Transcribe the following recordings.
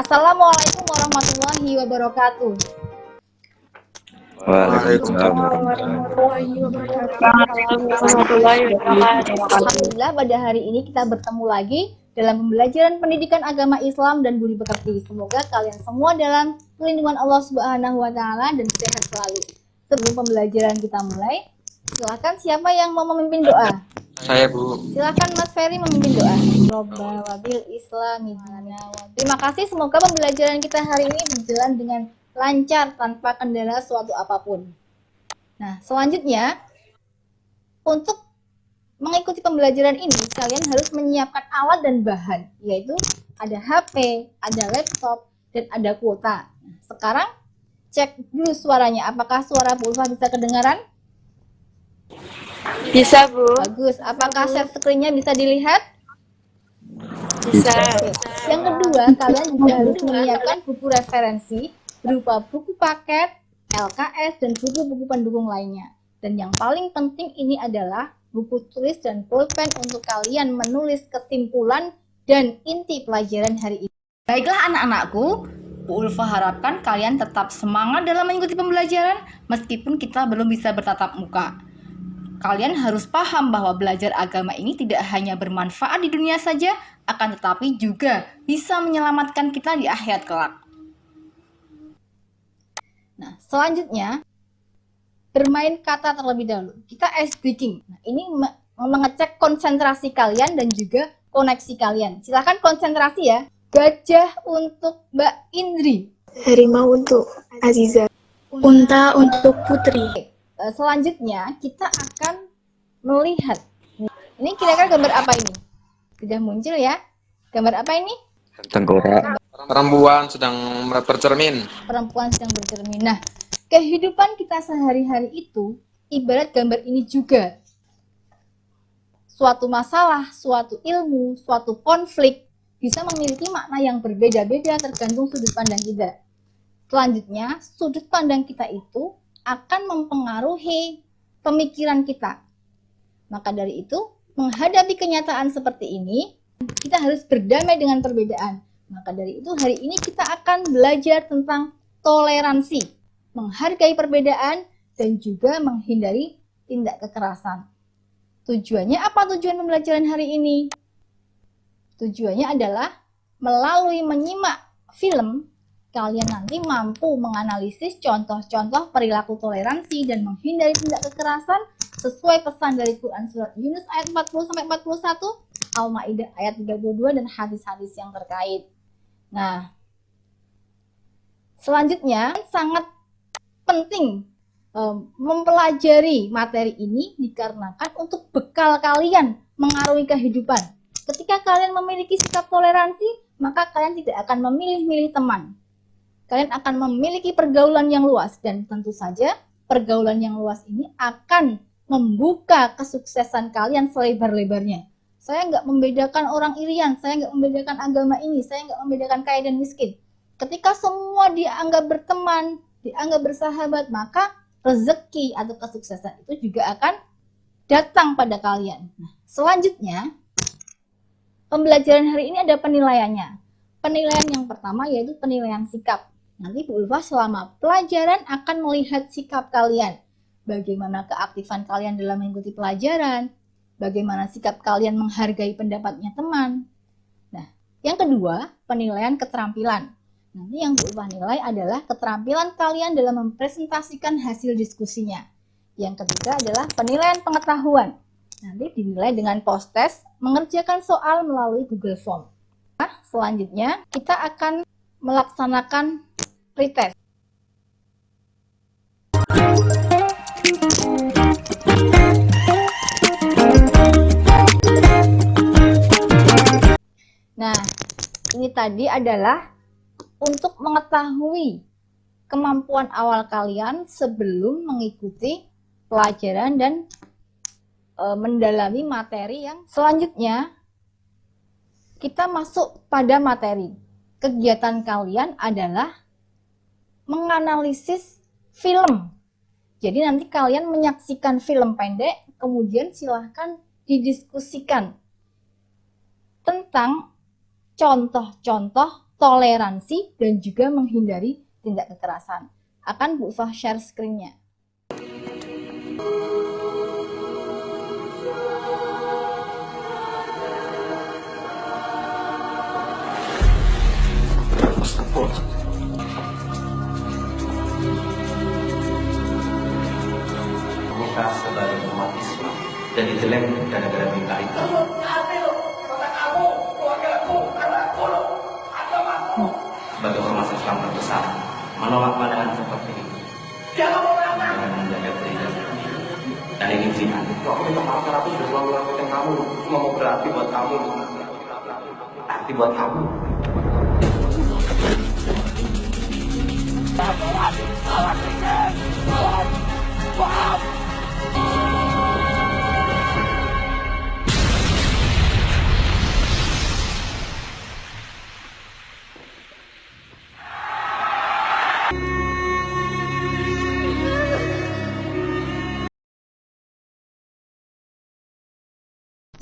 Assalamualaikum warahmatullahi wabarakatuh. Waalaikumsalam. Alhamdulillah pada hari ini kita bertemu lagi dalam pembelajaran pendidikan agama Islam dan budi pekerti. Semoga kalian semua dalam perlindungan Allah Subhanahu wa taala dan sehat selalu. Sebelum pembelajaran kita mulai, silakan siapa yang mau memimpin doa? Saya, Bu. Silakan Mas Ferry memimpin doa. Robba wabil Islami dina. Terima kasih, semoga pembelajaran kita hari ini berjalan dengan lancar tanpa kendala suatu apapun. Nah, selanjutnya untuk mengikuti pembelajaran ini kalian harus menyiapkan alat dan bahan, yaitu ada HP, ada laptop, dan ada kuota. Nah, sekarang cek dulu suaranya, apakah suara Bu Ulfa bisa kedengaran? Bisa, Bu. Bagus. Apakah share screen-nya bisa dilihat? Bisa. Oke. Yang kedua, kalian juga harus menyiapkan buku referensi berupa buku paket, LKS, dan buku-buku pendukung lainnya. Dan yang paling penting ini adalah buku tulis dan pulpen untuk kalian menulis kesimpulan dan inti pelajaran hari ini. Baiklah anak-anakku, Bu Ulfa harapkan kalian tetap semangat dalam mengikuti pembelajaran meskipun kita belum bisa bertatap muka. Kalian harus paham bahwa belajar agama ini tidak hanya bermanfaat di dunia saja, akan tetapi juga bisa menyelamatkan kita di akhirat kelak. Nah, selanjutnya bermain kata terlebih dahulu. Kita ice breaking. Nah, ini mengecek konsentrasi kalian dan juga koneksi kalian. Silakan konsentrasi ya. Gajah untuk Mbak Indri. Harimau untuk Aziza. Unta untuk Putri. Selanjutnya kita akan melihat. Ini kira-kira gambar apa ini? Sudah muncul ya. Gambar apa ini? Tengkorak. Perempuan sedang bercermin. Perempuan sedang bercermin. Nah, kehidupan kita sehari-hari itu ibarat gambar ini juga. Suatu masalah, suatu ilmu, suatu konflik bisa memiliki makna yang berbeda-beda tergantung sudut pandang kita. Selanjutnya, sudut pandang kita itu akan mempengaruhi pemikiran kita. Maka dari itu, menghadapi kenyataan seperti ini, kita harus berdamai dengan perbedaan. Maka dari itu, hari ini kita akan belajar tentang toleransi, menghargai perbedaan, dan juga menghindari tindak kekerasan. Tujuannya apa tujuan pembelajaran hari ini? Tujuannya adalah melalui menyimak film, kalian nanti mampu menganalisis contoh-contoh perilaku toleransi dan menghindari tindak kekerasan sesuai pesan dari Quran surat Yunus ayat 40-41, Al-Maidah ayat 32 dan hadis-hadis yang terkait. Nah, selanjutnya sangat penting mempelajari materi ini dikarenakan untuk bekal kalian mengarungi kehidupan. Ketika kalian memiliki sikap toleransi, maka kalian tidak akan memilih-milih teman. Kalian akan memiliki pergaulan yang luas dan tentu saja pergaulan yang luas ini akan membuka kesuksesan kalian selebar-lebarnya. Saya nggak membedakan orang irian, saya nggak membedakan agama ini, saya nggak membedakan kaya dan miskin. Ketika semua dianggap berteman, dianggap bersahabat, maka rezeki atau kesuksesan itu juga akan datang pada kalian. Nah, selanjutnya, pembelajaran hari ini ada penilaiannya. Penilaian yang pertama yaitu penilaian sikap. Nanti Bu Ulfa selama pelajaran akan melihat sikap kalian. Bagaimana keaktifan kalian dalam mengikuti pelajaran. Bagaimana sikap kalian menghargai pendapatnya teman. Nah, yang kedua, penilaian keterampilan. Nanti yang Bu Ulfa nilai adalah keterampilan kalian dalam mempresentasikan hasil diskusinya. Yang ketiga adalah penilaian pengetahuan. Nanti dinilai dengan post-test mengerjakan soal melalui Google Form. Nah, selanjutnya kita akan melaksanakan pretest. Nah, ini tadi adalah untuk mengetahui kemampuan awal kalian sebelum mengikuti pelajaran dan mendalami materi yang selanjutnya. Kita masuk pada materi. Kegiatan kalian adalah menganalisis film. Jadi nanti kalian menyaksikan film pendek, kemudian silahkan didiskusikan tentang contoh-contoh toleransi, dan juga menghindari tindak kekerasan. Akan Bu Ulfah share screen-nya. Kita sebagai umat Islam dan dijelek gara-gara berita itu. Sebagai ormas Islam terbesar menolak pandangan seperti ini dengan menjaga gereja dan ini jihad. Aku minta maaf karena aku sudah selalu lakukan kamu, cuma mau berarti buat kamu, berarti buat kamu.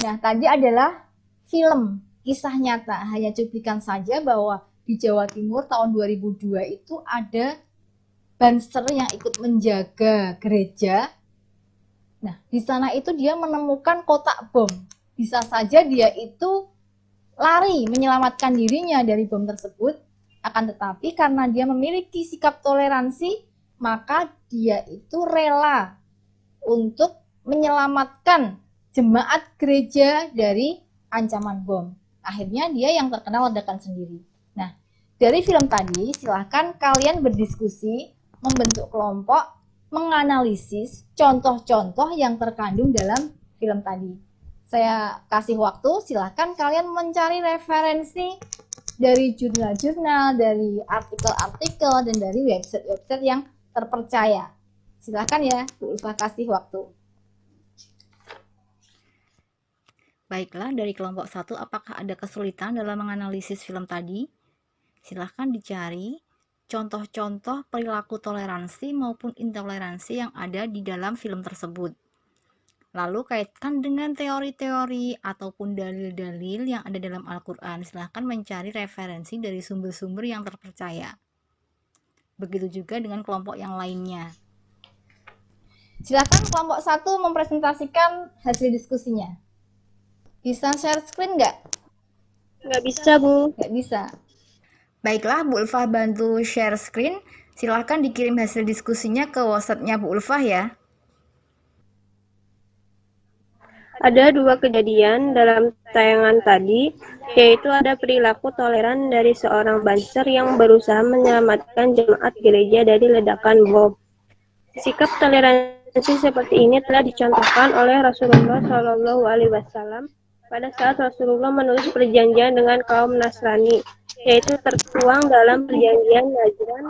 Nah, tadi adalah film kisah nyata, hanya cuplikan saja bahwa di Jawa Timur tahun 2002 itu ada Banser yang ikut menjaga gereja. Nah, di sana itu dia menemukan kotak bom. Bisa saja dia itu lari menyelamatkan dirinya dari bom tersebut, akan tetapi karena dia memiliki sikap toleransi, maka dia itu rela untuk menyelamatkan jemaat gereja dari ancaman bom. Akhirnya dia yang terkena ledakan sendiri. Nah, dari film tadi silahkan kalian berdiskusi, membentuk kelompok, menganalisis contoh-contoh yang terkandung dalam film tadi. Saya kasih waktu, silahkan kalian mencari referensi dari jurnal-jurnal, dari artikel-artikel, dan dari website-website yang terpercaya. Silahkan ya, Bu Ulfah kasih waktu. Baiklah, dari kelompok 1, apakah ada kesulitan dalam menganalisis film tadi? Silahkan dicari contoh-contoh perilaku toleransi maupun intoleransi yang ada di dalam film tersebut. Lalu kaitkan dengan teori-teori ataupun dalil-dalil yang ada dalam Al-Quran. Silahkan mencari referensi dari sumber-sumber yang terpercaya. Begitu juga dengan kelompok yang lainnya. Silahkan kelompok 1 mempresentasikan hasil diskusinya. Bisa share screen nggak? Nggak bisa, Bu. Nggak bisa. Baiklah, Bu Ulfah bantu share screen. Silahkan dikirim hasil diskusinya ke WhatsApp-nya Bu Ulfah ya. Ada dua kejadian dalam tayangan tadi, yaitu ada perilaku toleran dari seorang banser yang berusaha menyelamatkan jemaat gereja dari ledakan bom. Sikap toleransi seperti ini telah dicontohkan oleh Rasulullah Shallallahu Alaihi Wasallam pada saat Rasulullah menulis perjanjian dengan kaum Nasrani, yaitu tertuang dalam perjanjian Najran,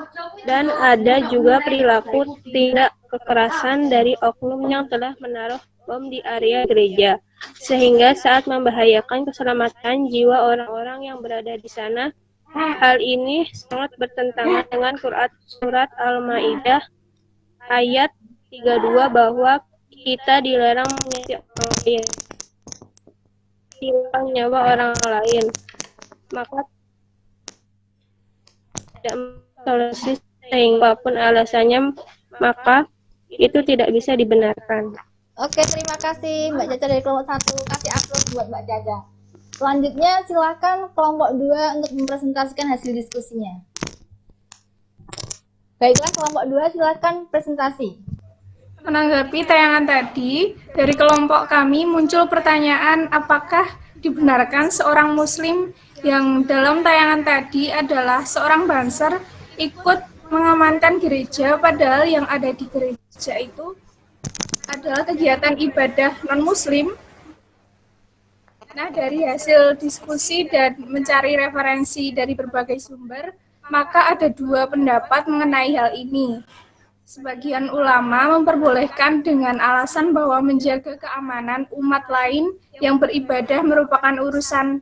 dan ada juga perilaku tidak kekerasan dari oknum yang telah menaruh bom di area gereja, sehingga saat membahayakan keselamatan jiwa orang-orang yang berada di sana. Hal ini sangat bertentangan dengan surat Al-Maidah ayat 32 bahwa kita dilarang menyakiti orang lain, hilang nyawa orang lain, maka tidak toleransi sehingga apapun alasannya, maka itu tidak bisa dibenarkan. Oke, terima kasih Mbak Caca dari kelompok 1. Kasih aplaus buat Mbak Caca. Selanjutnya silakan kelompok 2 untuk mempresentasikan hasil diskusinya. Baiklah, kelompok 2 silakan presentasi. Menanggapi tayangan tadi, dari kelompok kami muncul pertanyaan apakah dibenarkan seorang muslim yang dalam tayangan tadi adalah seorang banser ikut mengamankan gereja, padahal yang ada di gereja itu adalah kegiatan ibadah non-muslim. Nah, dari hasil diskusi dan mencari referensi dari berbagai sumber, maka ada dua pendapat mengenai hal ini. Sebagian ulama memperbolehkan dengan alasan bahwa menjaga keamanan umat lain yang beribadah merupakan urusan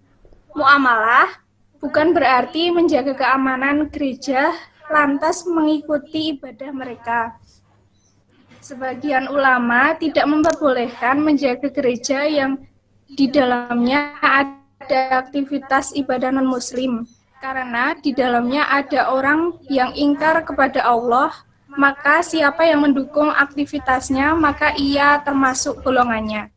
muamalah, bukan berarti menjaga keamanan gereja lantas mengikuti ibadah mereka. Sebagian ulama tidak memperbolehkan menjaga gereja yang di dalamnya ada aktivitas ibadah non-muslim, karena di dalamnya ada orang yang ingkar kepada Allah, maka siapa yang mendukung aktivitasnya, maka ia termasuk golongannya.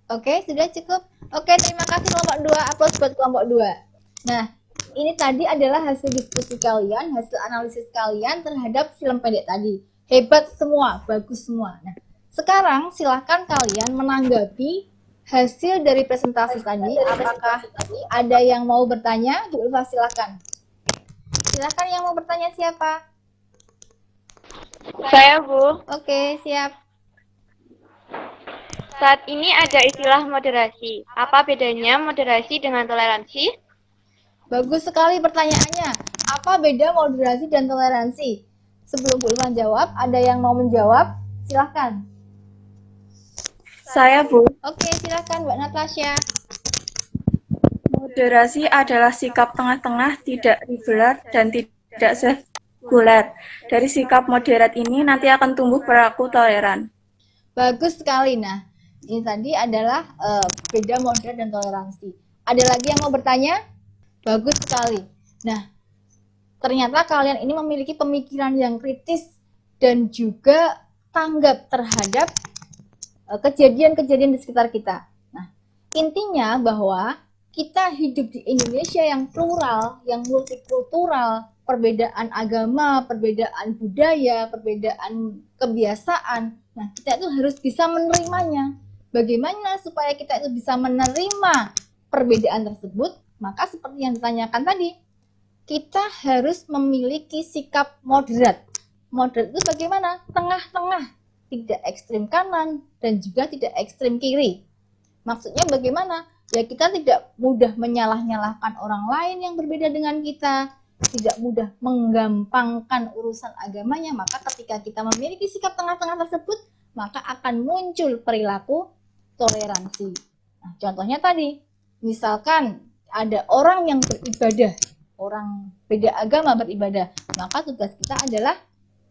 Oke, sudah cukup. Oke, terima kasih kelompok 2. Aplaus buat kelompok 2. Nah, ini tadi adalah hasil diskusi kalian, hasil analisis kalian terhadap film pendek tadi. Hebat semua, bagus semua. Nah, sekarang silahkan kalian menanggapi hasil dari presentasi tadi. Apakah ada yang mau bertanya? Bu Ulfa, silahkan. Silahkan yang mau bertanya siapa? Saya, Bu. Oke, siap. Saat ini ada istilah moderasi. Apa bedanya moderasi dengan toleransi? Bagus sekali pertanyaannya. Apa beda moderasi dan toleransi? Sebelum Bu Ulfa jawab, ada yang mau menjawab? Silahkan. Saya, Bu. Oke, silahkan Mbak Natasha. Moderasi adalah sikap tengah-tengah, tidak ribeler dan tidak sekuler. Dari sikap moderat ini nanti akan tumbuh perilaku toleran. Bagus sekali. Nah, ini tadi adalah beda moderat dan toleransi. Ada lagi yang mau bertanya? Bagus sekali. Nah, ternyata kalian ini memiliki pemikiran yang kritis dan juga tanggap terhadap kejadian-kejadian di sekitar kita. Nah, intinya bahwa kita hidup di Indonesia yang plural, yang multikultural, perbedaan agama, perbedaan budaya, perbedaan kebiasaan. Nah, kita itu harus bisa menerimanya. Bagaimana supaya kita itu bisa menerima perbedaan tersebut? Maka seperti yang ditanyakan tadi, kita harus memiliki sikap moderat. Moderat itu bagaimana? Tengah-tengah, tidak ekstrim kanan dan juga tidak ekstrim kiri. Maksudnya bagaimana? Ya, kita tidak mudah menyalah-nyalahkan orang lain yang berbeda dengan kita, tidak mudah menggampangkan urusan agamanya. Maka ketika kita memiliki sikap tengah-tengah tersebut, maka akan muncul perilaku toleransi. Nah, contohnya tadi, misalkan ada orang yang beribadah, orang beda agama beribadah, maka tugas kita adalah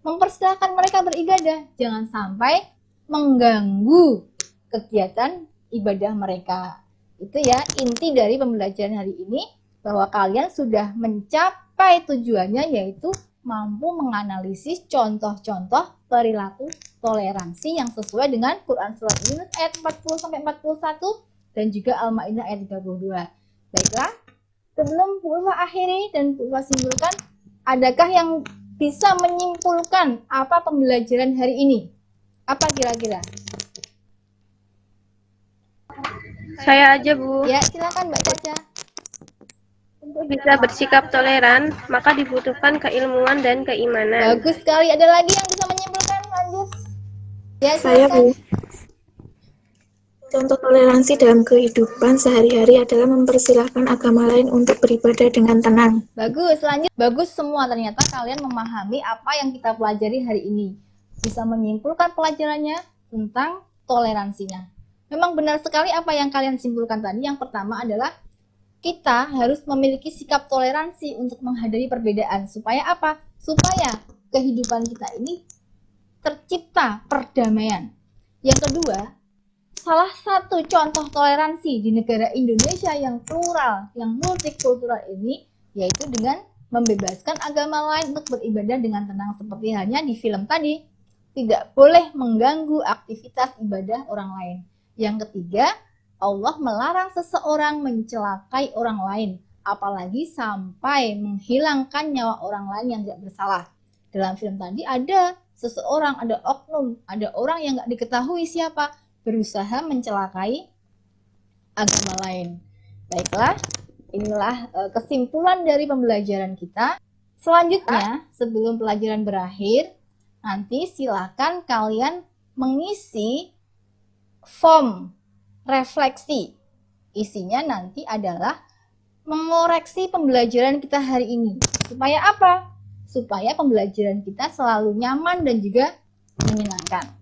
mempersilahkan mereka beribadah, jangan sampai mengganggu kegiatan ibadah mereka. Itu ya inti dari pembelajaran hari ini, bahwa kalian sudah mencapai tujuannya, yaitu mampu menganalisis contoh-contoh perilaku toleransi yang sesuai dengan Quran Surat Yunus ayat 40-41 dan juga Al-Maidah ayat 32. Baiklah, sebelum Bu Ulfa akhiri dan Bu Ulfa simpulkan, adakah yang bisa menyimpulkan apa pembelajaran hari ini? Apa kira-kira? Saya aja, Bu. Ya, silakan Mbak Caca. Untuk bisa bersikap toleran, maka dibutuhkan keilmuan dan keimanan. Bagus sekali. Ada lagi yang bisa menyimpulkan? Lanjut. Ya, Saya, silakan. Bu. Contoh toleransi dalam kehidupan sehari-hari adalah mempersilahkan agama lain untuk beribadah dengan tenang. Bagus, lanjut. Bagus semua, ternyata kalian memahami apa yang kita pelajari hari ini. Bisa menyimpulkan pelajarannya tentang toleransinya. Memang benar sekali apa yang kalian simpulkan tadi. Yang pertama adalah kita harus memiliki sikap toleransi untuk menghadapi perbedaan. Supaya apa? Supaya kehidupan kita ini tercipta perdamaian. Yang kedua, salah satu contoh toleransi di negara Indonesia yang plural, yang multikultural ini, yaitu dengan membebaskan agama lain untuk beribadah dengan tenang, seperti halnya di film tadi. Tidak boleh mengganggu aktivitas ibadah orang lain. Yang ketiga, Allah melarang seseorang mencelakai orang lain, apalagi sampai menghilangkan nyawa orang lain yang tidak bersalah. Dalam film tadi ada seseorang, ada oknum, ada orang yang tidak diketahui siapa, berusaha mencelakai agama lain. Baiklah, inilah kesimpulan dari pembelajaran kita. Selanjutnya, sebelum pelajaran berakhir, nanti silakan kalian mengisi form refleksi. Isinya nanti adalah mengoreksi pembelajaran kita hari ini. Supaya apa? Supaya pembelajaran kita selalu nyaman dan juga menyenangkan.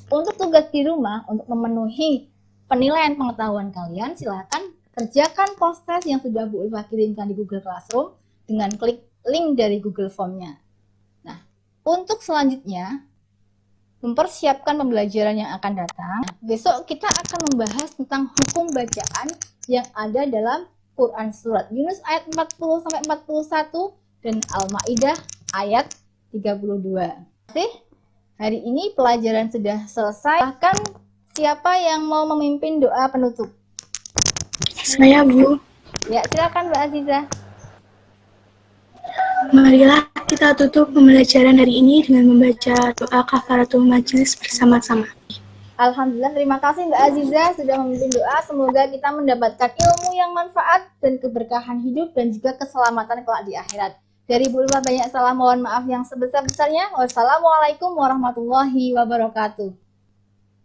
Untuk tugas di rumah, untuk memenuhi penilaian pengetahuan kalian, silakan kerjakan post-test yang sudah Bu Ulfa kirimkan di Google Classroom dengan klik link dari Google Form-nya. Nah, untuk selanjutnya, mempersiapkan pembelajaran yang akan datang, besok kita akan membahas tentang hukum bacaan yang ada dalam Quran surat Yunus ayat 40 sampai 41 dan Al-Maidah ayat 32. Oke, hari ini pelajaran sudah selesai. Bahkan siapa yang mau memimpin doa penutup? Saya, Bu. Ya, silakan Mbak Aziza. Marilah kita tutup pembelajaran hari ini dengan membaca doa kafaratul majelis bersama-sama. Alhamdulillah, terima kasih Mbak Aziza sudah memimpin doa. Semoga kita mendapatkan ilmu yang manfaat dan keberkahan hidup dan juga keselamatan kelak di akhirat. Dari Bu Lula banyak salah, mohon maaf yang sebesar-besarnya. Wassalamualaikum warahmatullahi wabarakatuh.